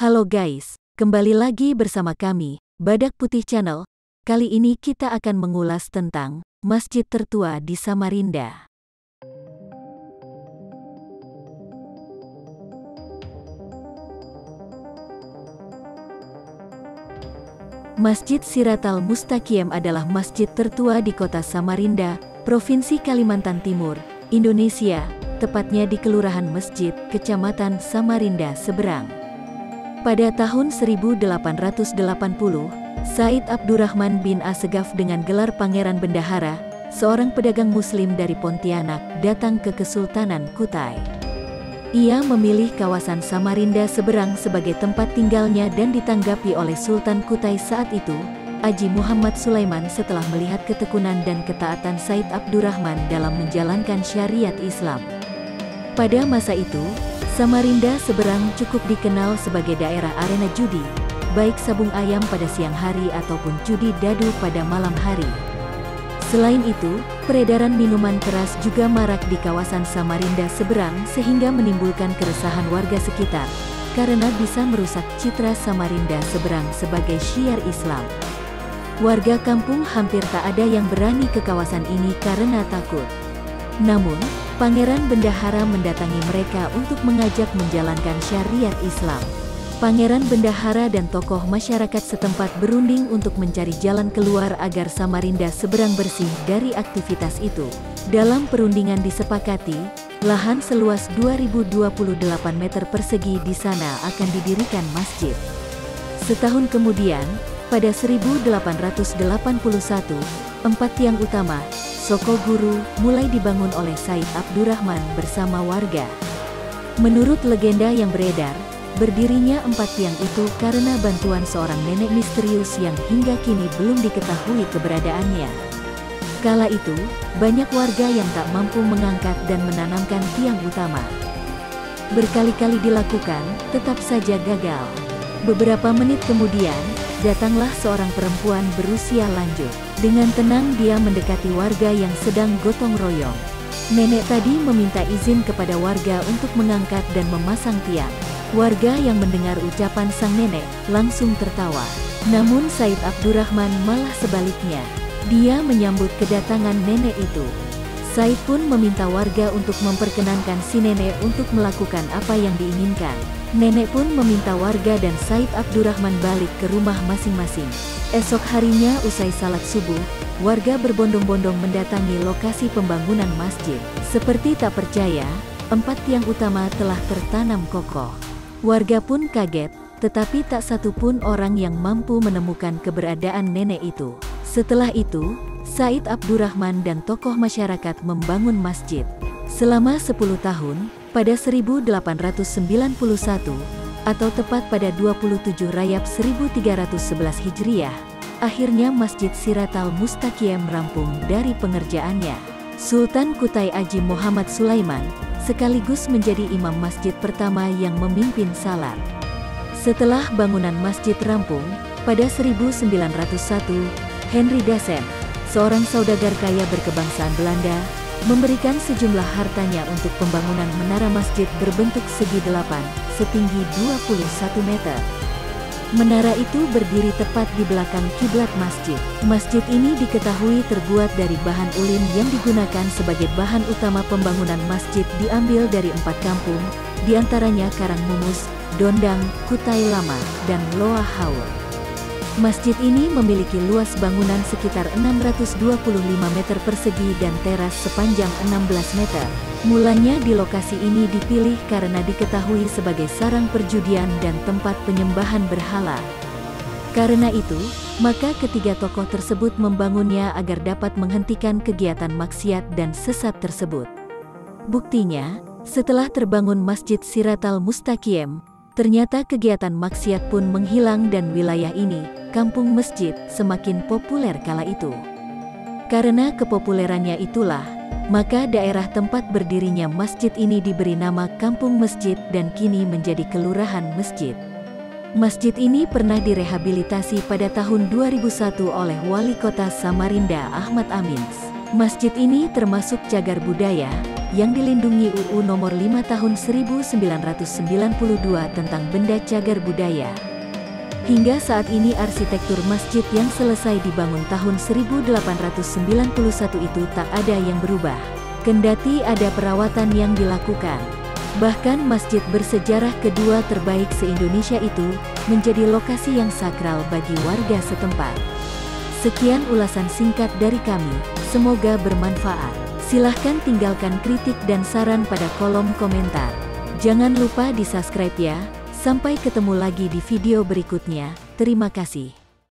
Halo guys, kembali lagi bersama kami, Badak Putih Channel. Kali ini kita akan mengulas tentang masjid tertua di Samarinda. Masjid Siratal Mustaqim adalah masjid tertua di kota Samarinda, Provinsi Kalimantan Timur, Indonesia, tepatnya di Kelurahan Mesjid, Kecamatan Samarinda Seberang. Pada tahun 1880, Said Abdurrahman bin Assegaf dengan gelar Pangeran Bendahara, seorang pedagang muslim dari Pontianak, datang ke Kesultanan Kutai. Ia memilih kawasan Samarinda Seberang sebagai tempat tinggalnya dan ditanggapi oleh Sultan Kutai saat itu, Haji Muhammad Sulaiman, setelah melihat ketekunan dan ketaatan Said Abdurrahman dalam menjalankan syariat Islam. Pada masa itu, Samarinda Seberang cukup dikenal sebagai daerah arena judi, baik sabung ayam pada siang hari ataupun judi dadu pada malam hari. Selain itu, peredaran minuman keras juga marak di kawasan Samarinda Seberang sehingga menimbulkan keresahan warga sekitar, karena bisa merusak citra Samarinda Seberang sebagai syiar Islam. Warga kampung hampir tak ada yang berani ke kawasan ini karena takut. Namun, Pangeran Bendahara mendatangi mereka untuk mengajak menjalankan syariat Islam. Pangeran Bendahara dan tokoh masyarakat setempat berunding untuk mencari jalan keluar agar Samarinda Seberang bersih dari aktivitas itu. Dalam perundingan disepakati, lahan seluas 2028 meter persegi di sana akan didirikan masjid. Setahun kemudian, pada 1881, 4 tiang utama, Soko Guru, mulai dibangun oleh Said Abdurrahman bersama warga. Menurut legenda yang beredar, berdirinya 4 tiang itu karena bantuan seorang nenek misterius yang hingga kini belum diketahui keberadaannya. Kala itu, banyak warga yang tak mampu mengangkat dan menanamkan tiang utama. Berkali-kali dilakukan, tetap saja gagal. Beberapa menit kemudian, datanglah seorang perempuan berusia lanjut. Dengan tenang dia mendekati warga yang sedang gotong royong. Nenek tadi meminta izin kepada warga untuk mengangkat dan memasang tiang. Warga yang mendengar ucapan sang nenek, langsung tertawa. Namun Said Abdurrahman malah sebaliknya. Dia menyambut kedatangan nenek itu. Said pun meminta warga untuk memperkenankan si nenek untuk melakukan apa yang diinginkan. Nenek pun meminta warga dan Said Abdurrahman balik ke rumah masing-masing. Esok harinya usai salat subuh, warga berbondong-bondong mendatangi lokasi pembangunan masjid. Seperti tak percaya, 4 tiang utama telah tertanam kokoh. Warga pun kaget, tetapi tak satu pun orang yang mampu menemukan keberadaan nenek itu. Setelah itu, Said Abdurrahman dan tokoh masyarakat membangun masjid. Selama 10 tahun, pada 1891, atau tepat pada 27 Rajab 1311 Hijriah, akhirnya Masjid Siratal Mustaqim rampung dari pengerjaannya. Sultan Kutai Haji Muhammad Sulaiman sekaligus menjadi imam masjid pertama yang memimpin salat. Setelah bangunan masjid rampung, pada 1901, Henry Dassen, seorang saudagar kaya berkebangsaan Belanda, memberikan sejumlah hartanya untuk pembangunan menara masjid berbentuk segi 8, setinggi 21 meter. Menara itu berdiri tepat di belakang kiblat masjid. Masjid ini diketahui terbuat dari bahan ulin yang digunakan sebagai bahan utama pembangunan masjid diambil dari 4 kampung, diantaranya Karangmumus, Dondang, Kutai Lama, dan Loa Haur. Masjid ini memiliki luas bangunan sekitar 625 meter persegi dan teras sepanjang 16 meter. Mulanya di lokasi ini dipilih karena diketahui sebagai sarang perjudian dan tempat penyembahan berhala. Karena itu, maka ketiga tokoh tersebut membangunnya agar dapat menghentikan kegiatan maksiat dan sesat tersebut. Buktinya, setelah terbangun Masjid Siratal Mustaqim, ternyata kegiatan maksiat pun menghilang dan wilayah ini, kampung masjid, semakin populer kala itu. Karena kepopulerannya itulah, maka daerah tempat berdirinya masjid ini diberi nama Kampung Mesjid dan kini menjadi Kelurahan Mesjid. Masjid ini pernah direhabilitasi pada tahun 2001 oleh Wali Kota Samarinda Ahmad Amin. Masjid ini termasuk cagar budaya yang dilindungi UU Nomor 5 Tahun 1992 tentang benda cagar budaya. Hingga saat ini arsitektur masjid yang selesai dibangun tahun 1891 itu tak ada yang berubah. Kendati ada perawatan yang dilakukan. Bahkan masjid bersejarah kedua terbaik se-Indonesia itu menjadi lokasi yang sakral bagi warga setempat. Sekian ulasan singkat dari kami, semoga bermanfaat. Silahkan tinggalkan kritik dan saran pada kolom komentar. Jangan lupa di-subscribe ya. Sampai ketemu lagi di video berikutnya. Terima kasih.